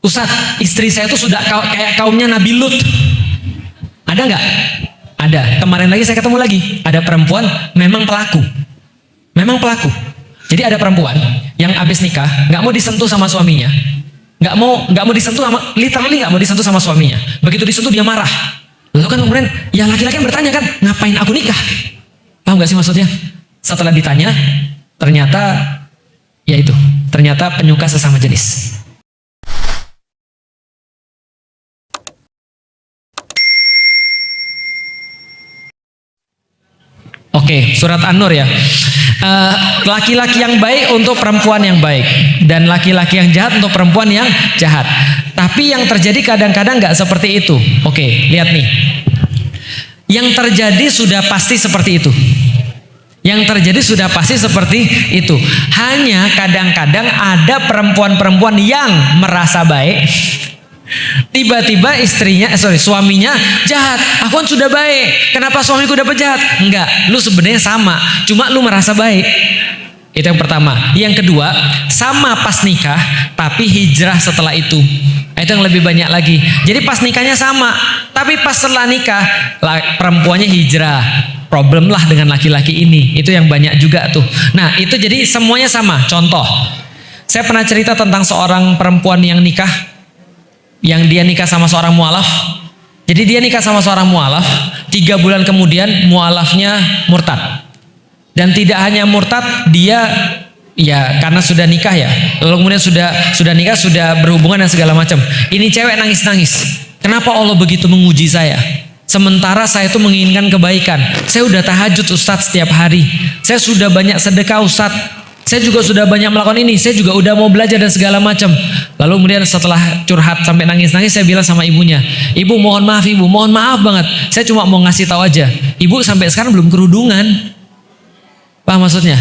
Ustadz, istri saya itu sudah kayak kaumnya Nabi Lut. Ada nggak? Ada. Kemarin lagi saya ketemu lagi. Ada perempuan memang pelaku. Memang pelaku. Jadi ada perempuan yang habis nikah nggak mau disentuh sama suaminya. Nggak mau disentuh sama, literally nggak mau disentuh sama suaminya. Begitu disentuh dia marah. Lalu kan kemudian yang laki-laki yang bertanya kan, ngapain aku nikah? Paham nggak sih maksudnya? Setelah ditanya, ternyata penyuka sesama jenis. Oke, surat An-Nur ya. Laki-laki yang baik untuk perempuan yang baik, dan laki-laki yang jahat untuk perempuan yang jahat. Tapi yang terjadi kadang-kadang nggak seperti itu. Oke, lihat nih. Yang terjadi sudah pasti seperti itu. Yang terjadi sudah pasti seperti itu. Hanya kadang-kadang ada perempuan-perempuan yang merasa baik. Tiba-tiba suaminya jahat. Aku kan sudah baik. Kenapa suamiku dapat jahat? Enggak, lu sebenarnya sama, cuma lu merasa baik. Itu yang pertama. Yang kedua, sama pas nikah, tapi hijrah setelah itu. Itu yang lebih banyak lagi. Jadi pas nikahnya sama, tapi pas setelah nikah, perempuannya hijrah. Problem lah dengan laki-laki ini. Itu yang banyak juga tuh. Nah, itu jadi semuanya sama. Contoh, saya pernah cerita tentang seorang perempuan yang nikah, yang dia nikah sama seorang mualaf. Jadi dia nikah sama seorang mualaf, 3 bulan kemudian mualafnya murtad. Dan tidak hanya murtad, dia ya karena sudah nikah ya, lalu kemudian sudah nikah, sudah berhubungan dan segala macam. Ini cewek nangis-nangis. Kenapa Allah begitu menguji saya? Sementara saya itu menginginkan kebaikan. Saya udah tahajud Ustadz setiap hari. Saya sudah banyak sedekah Ustadz. Saya juga sudah banyak melakukan ini. Saya juga udah mau belajar dan segala macam. Lalu kemudian setelah curhat sampai nangis-nangis, saya bilang sama ibunya, Ibu mohon maaf Ibu, mohon maaf banget. Saya cuma mau ngasih tahu aja. Ibu sampai sekarang belum kerudungan. Paham maksudnya?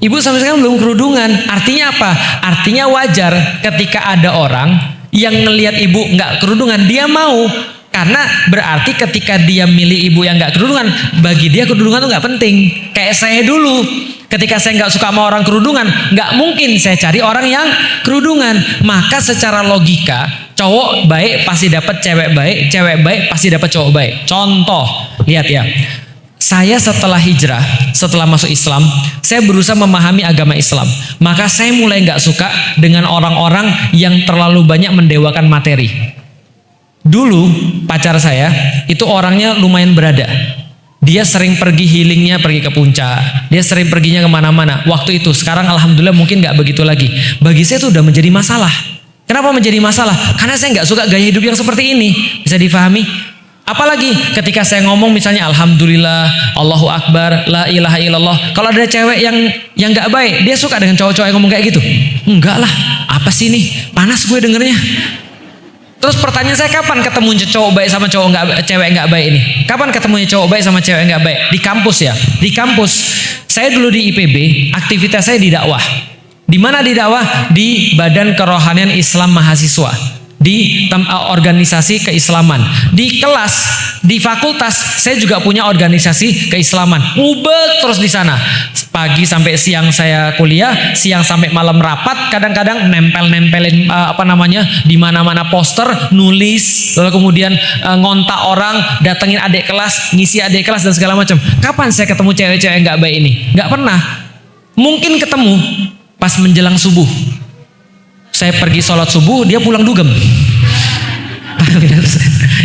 Ibu sampai sekarang belum kerudungan. Artinya apa? Artinya wajar ketika ada orang yang ngelihat ibu nggak kerudungan, dia mau. Karena berarti ketika dia milih ibu yang nggak kerudungan, bagi dia kerudungan itu nggak penting. Kayak saya dulu, ketika saya nggak suka sama orang kerudungan, nggak mungkin saya cari orang yang kerudungan. Maka secara logika, cowok baik pasti dapat cewek baik pasti dapat cowok baik. Contoh, lihat ya. Saya setelah hijrah, setelah masuk Islam, saya berusaha memahami agama Islam. Maka saya mulai nggak suka dengan orang-orang yang terlalu banyak mendewakan materi. Dulu pacar saya itu orangnya lumayan berada. Dia sering pergi healingnya, pergi ke puncak. Dia sering perginya kemana-mana. Waktu itu, sekarang alhamdulillah mungkin nggak begitu lagi. Bagi saya itu udah menjadi masalah. Kenapa menjadi masalah? Karena saya nggak suka gaya hidup yang seperti ini. Bisa difahami? Apalagi ketika saya ngomong misalnya Alhamdulillah, Allahu Akbar, La ilaha illallah. Kalau ada cewek yang nggak baik, dia suka dengan cowok-cowok yang ngomong kayak gitu. Enggak lah, apa sih ini? Panas gue dengernya. Terus pertanyaan saya, kapan ketemu cowok baik sama cewek nggak baik ini? Kapan ketemunya cowok baik sama cewek nggak baik? Di kampus ya. Di kampus. Saya dulu di IPB, aktivitas saya di dakwah. Di mana di dakwah? Di Badan Kerohanian Islam Mahasiswa. Di organisasi keislaman. Di kelas, di fakultas, saya juga punya organisasi keislaman. Ngubek terus di sana. Pagi sampai siang saya kuliah, siang sampai malam rapat, kadang-kadang nempelin di mana-mana poster, nulis, lalu kemudian ngontak orang, datengin adik kelas, ngisi adik kelas dan segala macam. Kapan saya ketemu cewek-cewek yang nggak baik ini? Nggak pernah. Mungkin ketemu pas menjelang subuh. Saya pergi sholat subuh, dia pulang dugem.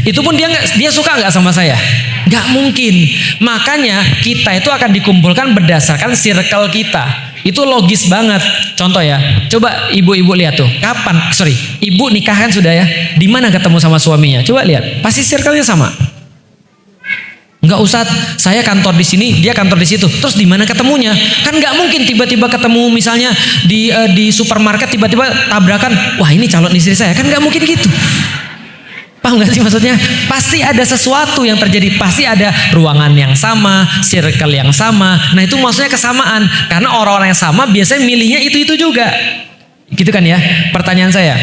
Itu pun dia suka nggak sama saya? Nggak mungkin. Makanya kita itu akan dikumpulkan berdasarkan circle kita. Itu logis banget. Contoh ya, coba ibu-ibu lihat tuh. Ibu nikah kan sudah ya? Di mana ketemu sama suaminya? Coba lihat, pasti circle-nya sama. Enggak Ustadz, saya kantor di sini, dia kantor di situ. Terus di mana ketemunya? Kan nggak mungkin tiba-tiba ketemu misalnya di supermarket, tiba-tiba tabrakan. Wah ini calon istri saya, kan nggak mungkin gitu. Paham nggak sih maksudnya? Pasti ada sesuatu yang terjadi, pasti ada ruangan yang sama, circle yang sama. Nah itu maksudnya kesamaan, karena orang-orang yang sama biasanya milihnya itu juga. Gitu kan ya? Pertanyaan saya,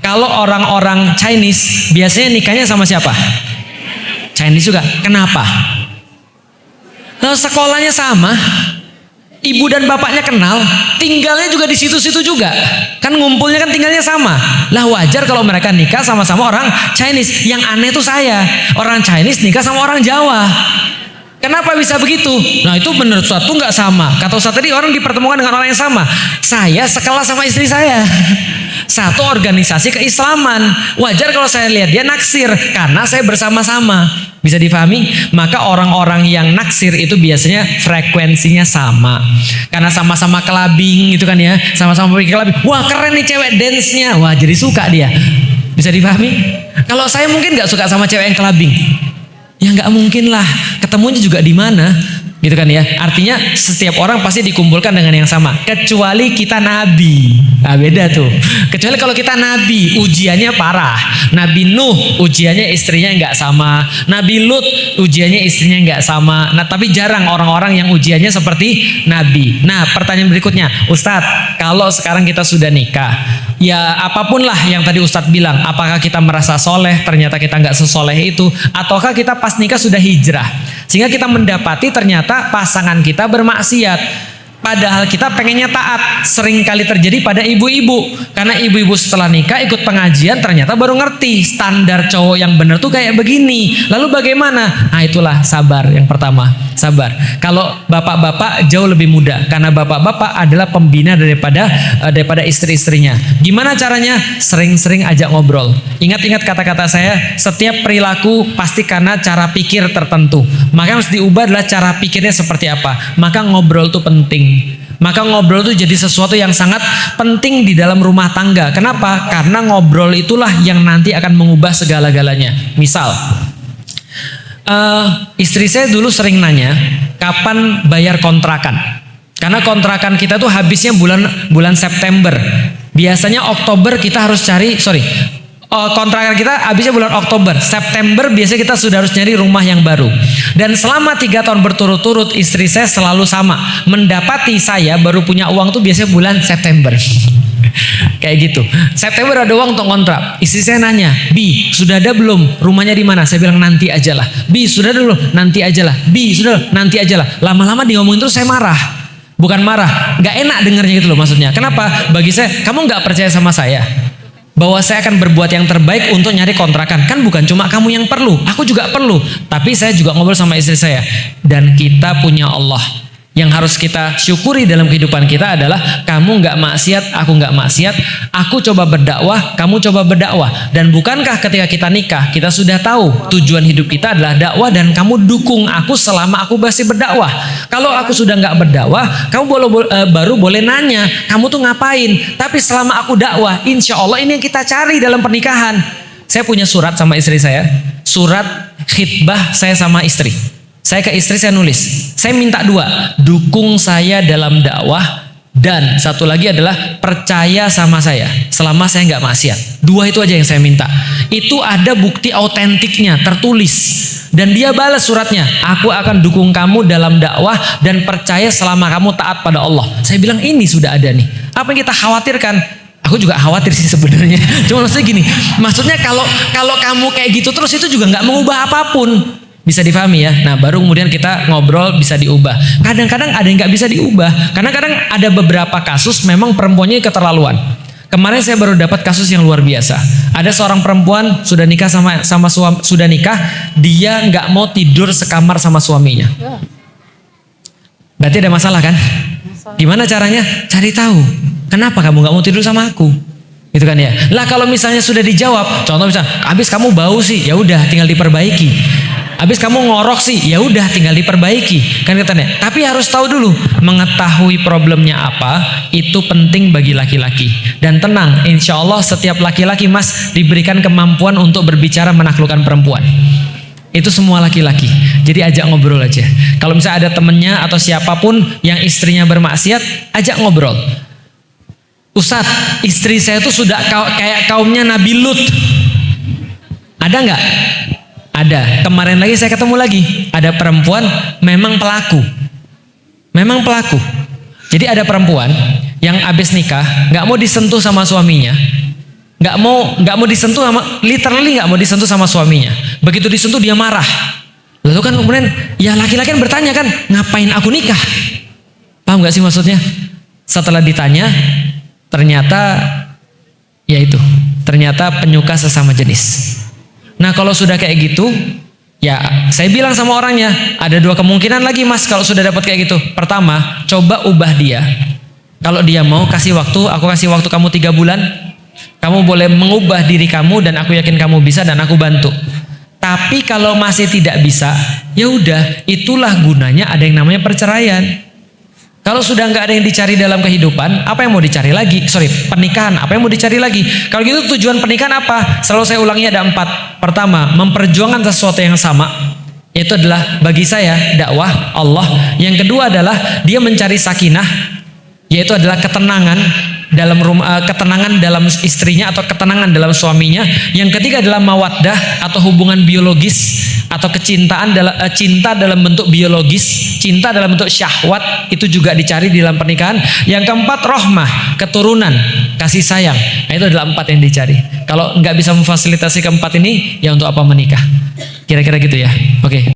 kalau orang-orang Chinese biasanya nikahnya sama siapa? Chinese juga. Kenapa? Nah, sekolahnya sama. Ibu dan bapaknya kenal, tinggalnya juga di situ-situ juga. Kan ngumpulnya kan tinggalnya sama. Lah wajar kalau mereka nikah sama-sama orang Chinese. Yang aneh tuh saya, orang Chinese nikah sama orang Jawa. Kenapa bisa begitu? Nah itu menurut Ustaz tuh nggak sama. Kata Ustaz tadi orang dipertemukan dengan orang yang sama. Saya sekelas sama istri saya. Satu organisasi keislaman. Wajar kalau saya lihat dia naksir karena saya bersama-sama. Bisa difahami? Maka orang-orang yang naksir itu biasanya frekuensinya sama. Karena sama-sama kelabing gitu kan ya. Sama-sama pergi kelabing. Wah keren nih cewek dance-nya. Wah jadi suka dia. Bisa difahami? Kalau saya mungkin nggak suka sama cewek yang kelabing. Ya nggak mungkin lah, ketemunya juga di mana, gitu kan ya. Artinya setiap orang pasti dikumpulkan dengan yang sama, kecuali kita nabi. Nah beda tuh. Kecuali kalau kita nabi, ujiannya parah. Nabi Nuh ujiannya istrinya nggak sama. Nabi Lut ujiannya istrinya nggak sama. Nah tapi jarang orang-orang yang ujiannya seperti nabi. Nah pertanyaan berikutnya, Ustadz, kalau sekarang kita sudah nikah, ya apapun lah yang tadi Ustadz bilang, apakah kita merasa soleh, ternyata kita nggak sesoleh itu, ataukah kita pas nikah sudah hijrah, sehingga kita mendapati ternyata pasangan kita bermaksiat. Padahal kita pengennya taat. Sering kali terjadi pada ibu-ibu. Karena ibu-ibu setelah nikah ikut pengajian ternyata baru ngerti standar cowok yang benar tuh kayak begini. Lalu bagaimana? Nah itulah sabar yang pertama. Sabar. Kalau bapak-bapak jauh lebih mudah. Karena bapak-bapak adalah pembina daripada istri-istrinya. Gimana caranya? Sering-sering ajak ngobrol. Ingat-ingat kata-kata saya. Setiap perilaku pasti karena cara pikir tertentu. Maka harus diubah adalah cara pikirnya seperti apa. Maka ngobrol itu penting. Maka ngobrol itu jadi sesuatu yang sangat penting di dalam rumah tangga. Kenapa? Karena ngobrol itulah yang nanti akan mengubah segala-galanya. Misal, istri saya dulu sering nanya, kapan bayar kontrakan? Karena kontrakan kita tuh habisnya bulan September. Biasanya Oktober kita harus cari, kontrakan kita habisnya bulan Oktober. September biasanya kita sudah harus nyari rumah yang baru. Dan selama 3 tahun berturut-turut istri saya selalu sama. Mendapati saya baru punya uang tuh biasanya bulan September. Kayak gitu. September ada uang untuk kontrak. Istri saya nanya, Bi sudah ada belum? Rumahnya di mana? Saya bilang nanti aja lah. Bi sudah ada belum? Nanti aja lah. Bi sudah nanti aja lah. Lama-lama dia ngomongin terus saya marah. Bukan marah, gak enak dengarnya gitu loh maksudnya. Kenapa? Bagi saya, kamu gak percaya sama saya bahwa saya akan berbuat yang terbaik untuk nyari kontrakan. Kan bukan cuma kamu yang perlu, aku juga perlu. Tapi saya juga ngobrol sama istri saya. Dan kita punya Allah. Yang harus kita syukuri dalam kehidupan kita adalah kamu nggak maksiat, aku nggak maksiat. Aku coba berdakwah, kamu coba berdakwah. Dan bukankah ketika kita nikah, kita sudah tahu tujuan hidup kita adalah dakwah dan kamu dukung aku selama aku masih berdakwah. Kalau aku sudah nggak berdakwah, kamu baru boleh nanya, kamu tuh ngapain? Tapi selama aku dakwah, insya Allah ini yang kita cari dalam pernikahan. Saya punya surat sama istri saya, surat khitbah saya sama istri. Saya ke istri saya nulis, saya minta 2, dukung saya dalam dakwah, dan satu lagi adalah percaya sama saya selama saya nggak maksiat. 2 itu aja yang saya minta. Itu ada bukti autentiknya, tertulis. Dan dia balas suratnya, aku akan dukung kamu dalam dakwah dan percaya selama kamu taat pada Allah. Saya bilang ini sudah ada nih. Apa yang kita khawatirkan? Aku juga khawatir sih sebenarnya. Cuma maksudnya gini, maksudnya kalau kamu kayak gitu terus itu juga nggak mengubah apapun. Bisa difahami ya. Nah baru kemudian kita ngobrol bisa diubah. Kadang-kadang ada yang nggak bisa diubah. Karena kadang ada beberapa kasus memang perempuannya keterlaluan. Kemarin saya baru dapat kasus yang luar biasa. Ada seorang perempuan sudah nikah sama suami, sudah nikah, dia nggak mau tidur sekamar sama suaminya. Berarti ada masalah kan? Gimana caranya? Cari tahu. Kenapa kamu nggak mau tidur sama aku? Gitu kan ya. Lah kalau misalnya sudah dijawab, contoh misalnya, habis kamu bau sih, ya udah tinggal diperbaiki. Habis kamu ngorok sih, ya udah tinggal diperbaiki. Kan katanya. Tapi harus tahu dulu, mengetahui problemnya apa itu penting bagi laki-laki. Dan tenang, insya Allah setiap laki-laki mas diberikan kemampuan untuk berbicara menaklukkan perempuan. Itu semua laki-laki. Jadi ajak ngobrol aja. Kalau misalnya ada temennya atau siapapun yang istrinya bermaksiat, ajak ngobrol. Ustadz, istri saya tuh sudah kayak kaumnya Nabi Lut. Ada nggak? Ada. Kemarin lagi saya ketemu lagi. Ada perempuan memang pelaku. Memang pelaku. Jadi ada perempuan yang habis nikah nggak mau disentuh sama suaminya. Nggak mau disentuh sama, literally nggak mau disentuh sama suaminya. Begitu disentuh dia marah. Lalu kan kemudian ya laki-laki kan bertanya kan, ngapain aku nikah? Paham gak sih maksudnya? Setelah ditanya, ternyata ya itu, ternyata penyuka sesama jenis. Nah kalau sudah kayak gitu, ya saya bilang sama orangnya, ada dua kemungkinan lagi mas kalau sudah dapat kayak gitu. Pertama, coba ubah dia. Kalau dia mau kasih waktu, aku kasih waktu kamu 3 bulan. Kamu boleh mengubah diri kamu dan aku yakin kamu bisa dan aku bantu. Tapi kalau masih tidak bisa, ya udah, itulah gunanya ada yang namanya perceraian. Kalau sudah nggak ada yang dicari dalam kehidupan, apa yang mau dicari lagi? Pernikahan, apa yang mau dicari lagi? Kalau gitu tujuan pernikahan apa? Selalu saya ulangi ada 4. Pertama, memperjuangkan sesuatu yang sama, yaitu adalah bagi saya dakwah Allah. Yang kedua adalah dia mencari sakinah, yaitu adalah ketenangan dalam rumah, ketenangan dalam istrinya atau ketenangan dalam suaminya. Yang ketiga adalah mawaddah atau hubungan biologis atau kecintaan cinta dalam bentuk biologis, cinta dalam bentuk syahwat, itu juga dicari di dalam pernikahan. Yang keempat rahmah, keturunan, kasih sayang. Nah, itu adalah 4 yang dicari. Kalau nggak bisa memfasilitasi keempat ini, ya untuk apa menikah? Kira-kira gitu ya. Oke.